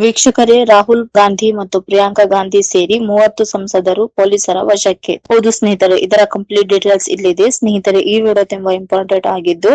ವೀಕ್ಷಕರೇ, ರಾಹುಲ್ ಗಾಂಧಿ ಮತ್ತು ಪ್ರಿಯಾಂಕಾ ಗಾಂಧಿ ಸೇರಿ 30 ಸಂಸದರು ಪೊಲೀಸರ ವಶಕ್ಕೆ. ಹೌದು ಸ್ನೇಹಿತರೆ, ಇದರ ಕಂಪ್ಲೀಟ್ ಡೀಟೇಲ್ಸ್ ಇಲ್ಲಿದೆ. ಸ್ನೇಹಿತರೆ, ಈ ವಿಡಿಯೋ ತುಂಬಾ ಇಂಪಾರ್ಟೆಂಟ್ ಆಗಿದ್ದು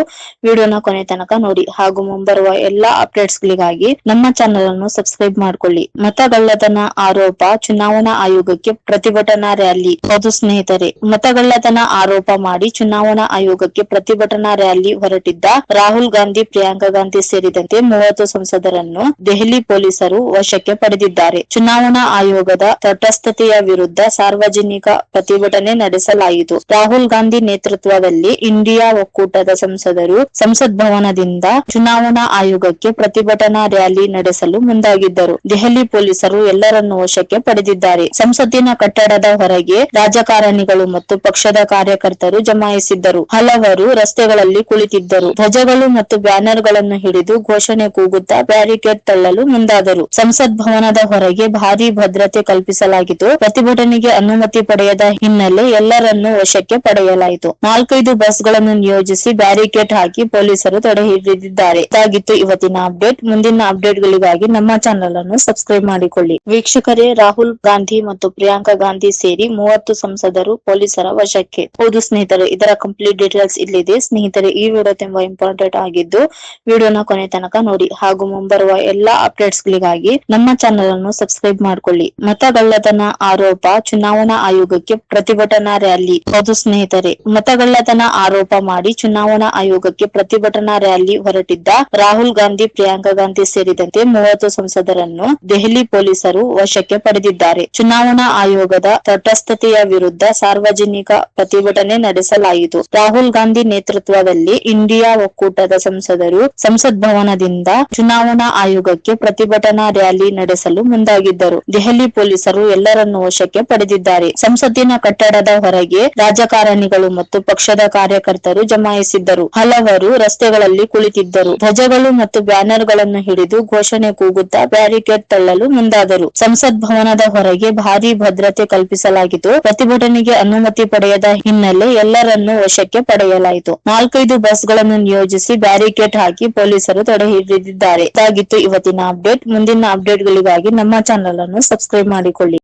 ವಿಡಿಯೋನ ಕೊನೆ ತನಕ ನೋಡಿ ಹಾಗೂ ಮುಂಬರುವ ಎಲ್ಲಾ ಅಪ್ಡೇಟ್ಸ್ ಗಳಿಗಾಗಿ ನಮ್ಮ ಚಾನೆಲ್ ಅನ್ನು ಸಬ್ಸ್ಕ್ರೈಬ್ ಮಾಡ್ಕೊಳ್ಳಿ. ಮತಗಳ್ಳತನ ಆರೋಪ, ಚುನಾವಣಾ ಆಯೋಗಕ್ಕೆ ಪ್ರತಿಭಟನಾ ರ್ಯಾಲಿ. ಹೌದು ಸ್ನೇಹಿತರೆ, ಮತಗಳ್ಳತನ ಆರೋಪ ಮಾಡಿ ಚುನಾವಣಾ ಆಯೋಗಕ್ಕೆ ಪ್ರತಿಭಟನಾ ರ್ಯಾಲಿ ಹೊರಟಿದ್ದ ರಾಹುಲ್ ಗಾಂಧಿ, ಪ್ರಿಯಾಂಕಾ ಗಾಂಧಿ ಸೇರಿದಂತೆ 30 ಸಂಸದರನ್ನು ದೆಹಲಿ ಪೊಲೀಸರು ವಶಕ್ಕೆ ಪಡೆದಿದ್ದಾರೆ. ಚುನಾವಣಾ ಆಯೋಗದ ತಟಸ್ಥತೆಯ ವಿರುದ್ಧ ಸಾರ್ವಜನಿಕ ಪ್ರತಿಭಟನೆ ನಡೆಸಲಾಯಿತು. ರಾಹುಲ್ ಗಾಂಧಿ ನೇತೃತ್ವದಲ್ಲಿ ಇಂಡಿಯಾ ಒಕ್ಕೂಟದ ಸಂಸದರು ಸಂಸತ್ ಭವನದಿಂದ ಚುನಾವಣಾ ಆಯೋಗಕ್ಕೆ ಪ್ರತಿಭಟನಾ ರ್ಯಾಲಿ ನಡೆಸಲು ಮುಂದಾಗಿದ್ದರು. ದೆಹಲಿ ಪೊಲೀಸರು ಎಲ್ಲರನ್ನೂ ವಶಕ್ಕೆ ಪಡೆದಿದ್ದಾರೆ. ಸಂಸತ್ತಿನ ಕಟ್ಟಡದ ಹೊರಗೆ ರಾಜಕಾರಣಿಗಳು ಮತ್ತು ಪಕ್ಷದ ಕಾರ್ಯಕರ್ತರು ಜಮಾಯಿಸಿದ್ದರು. ಹಲವರು ರಸ್ತೆಗಳಲ್ಲಿ ಕುಳಿತಿದ್ದರು. ಧ್ವಜಗಳು ಮತ್ತು ಬ್ಯಾನರ್ಗಳನ್ನು ಹಿಡಿದು ಘೋಷಣೆ ಕೂಗುತ್ತಾ ಬ್ಯಾರಿಕೇಡ್ ತಳ್ಳಲು ಮುಂದಾದರು. ಸಂಸತ್ ಭವನದ ಹೊರಗೆ ಭಾರೀ ಭದ್ರತೆ ಕಲ್ಪಿಸಲಾಗಿತ್ತು. ಪ್ರತಿಭಟನೆಗೆ ಅನುಮತಿ ಪಡೆಯದ ಹಿನ್ನೆಲೆ ಎಲ್ಲರನ್ನೂ ವಶಕ್ಕೆ ಪಡೆಯಲಾಯಿತು. 4-5 ಬಸ್ಗಳನ್ನು ನಿಯೋಜಿಸಿ ಬ್ಯಾರಿಕೇಡ್ ಹಾಕಿ ಪೊಲೀಸರು ತಡೆ ಹಿಡಿದಿದ್ದಾರೆ. ಇದಾಗಿತ್ತು ಇವತ್ತಿನ ಅಪ್ಡೇಟ್. ಮುಂದಿನ ಅಪ್ಡೇಟ್ ಗಳಿಗಾಗಿ ನಮ್ಮ ಚಾನೆಲ್ ಅನ್ನು ಸಬ್ಸ್ಕ್ರೈಬ್ ಮಾಡಿಕೊಳ್ಳಿ. ವೀಕ್ಷಕರೇ, ರಾಹುಲ್ ಗಾಂಧಿ ಮತ್ತು ಪ್ರಿಯಾಂಕಾ ಗಾಂಧಿ ಸೇರಿ 30 ಸಂಸದರು ಪೊಲೀಸರ ವಶಕ್ಕೆ. ಹೌದು ಸ್ನೇಹಿತರೆ, ಇದರ ಕಂಪ್ಲೀಟ್ ಡೀಟೇಲ್ಸ್ ಇಲ್ಲಿದೆ. ಸ್ನೇಹಿತರೆ, ಈ ವಿಡಿಯೋ ತುಂಬಾ ಇಂಪಾರ್ಟೆಂಟ್ ಆಗಿದ್ದು ವಿಡಿಯೋನ ಕೊನೆ ತನಕ ನೋಡಿ ಹಾಗೂ ಮುಂಬರುವ ಎಲ್ಲಾ ಅಪ್ಡೇಟ್ಸ್ ಗಳಿಗಾಗಿ ನಮ್ಮ ಚಾನೆಲ್ ಅನ್ನು ಸಬ್ಸ್ಕ್ರೈಬ್ ಮಾಡ್ಕೊಳ್ಳಿ. ಮತಗಳ್ಳತನ ಆರೋಪ, ಚುನಾವಣಾ ಆಯೋಗಕ್ಕೆ ಪ್ರತಿಭಟನಾ ರ್ಯಾಲಿ. ಹೌದು ಸ್ನೇಹಿತರೆ, ಮತಗಳ್ಳತನ ಆರೋಪ ಮಾಡಿ ಚುನಾವಣಾ ಆಯೋಗಕ್ಕೆ ಪ್ರತಿಭಟನಾ ರ್ಯಾಲಿ ಹೊರಟಿದ್ದ ರಾಹುಲ್ ಗಾಂಧಿ, ಪ್ರಿಯಾಂಕಾ ಗಾಂಧಿ ಸೇರಿದಂತೆ 30 ಸಂಸದರನ್ನು ದೆಹಲಿ ಪೊಲೀಸರು ವಶಕ್ಕೆ ಪಡೆದಿದ್ದಾರೆ. ಚುನಾವಣಾ ಆಯೋಗದ ತಟಸ್ಥತೆಯ ವಿರುದ್ಧ ಸಾರ್ವಜನಿಕ ಪ್ರತಿಭಟನೆ ನಡೆಸಲಾಯಿತು. ರಾಹುಲ್ ಗಾಂಧಿ ನೇತೃತ್ವದಲ್ಲಿ ಇಂಡಿಯಾ ಒಕ್ಕೂಟದ ಸಂಸದರು ಸಂಸತ್ ಭವನದಿಂದ ಚುನಾವಣಾ ಆಯೋಗಕ್ಕೆ ಪ್ರತಿಭಟನಾ ರ್ಯಾಲಿ ನಡೆಸಲು ಮುಂದಾಗಿದ್ದರು. ದೆಹಲಿ ಪೊಲೀಸರು ಎಲ್ಲರನ್ನೂ ವಶಕ್ಕೆ ಪಡೆದಿದ್ದಾರೆ. ಸಂಸತ್ತಿನ ಕಟ್ಟಡದ ಹೊರಗೆ ರಾಜಕಾರಣಿಗಳು ಮತ್ತು ಪಕ್ಷದ ಕಾರ್ಯಕರ್ತರು ಜಮಾಯಿಸಿದ್ದರು. ಹಲವರು ರಸ್ತೆಗಳಲ್ಲಿ ಕುಳಿತಿದ್ದರು. ಧ್ವಜಗಳು ಮತ್ತು ಬ್ಯಾನರ್ಗಳನ್ನು ಹಿಡಿದು ಘೋಷಣೆ ಕೂಗುತ್ತಾ ಬ್ಯಾರಿಕೇಡ್ ತಳ್ಳಲು ಮುಂದಾದರು. ಸಂಸತ್ ಭವನದ ಹೊರಗೆ ಭಾರೀ ಭದ್ರತೆ ಕಲ್ಪಿಸಲಾಗಿತ್ತು. ಪ್ರತಿಭಟನೆಗೆ ಅನುಮತಿ ಪಡೆಯದ ಹಿನ್ನೆಲೆ ಎಲ್ಲರನ್ನೂ ವಶಕ್ಕೆ ಪಡೆಯಲಾಯಿತು. 4-5 ಬಸ್ಗಳನ್ನು ನಿಯೋಜಿಸಿ ಬ್ಯಾರಿಕೇಡ್ ಹಾಕಿ ಪೊಲೀಸರು ತಡೆ ಹಿಡಿದಿದ್ದಾರೆ. ಇದಾಗಿತ್ತು ಇವತ್ತಿನ ಅಪ್ಡೇಟ್. ಮುಂದಿನ ಅಪ್ಡೇಟ್ ಗಳಿಗಾಗಿ ನಮ್ಮ ಚಾನೆಲ್ ಅನ್ನು ಸಬ್ಸ್ಕ್ರೈಬ್ ಮಾಡಿಕೊಳ್ಳಿ.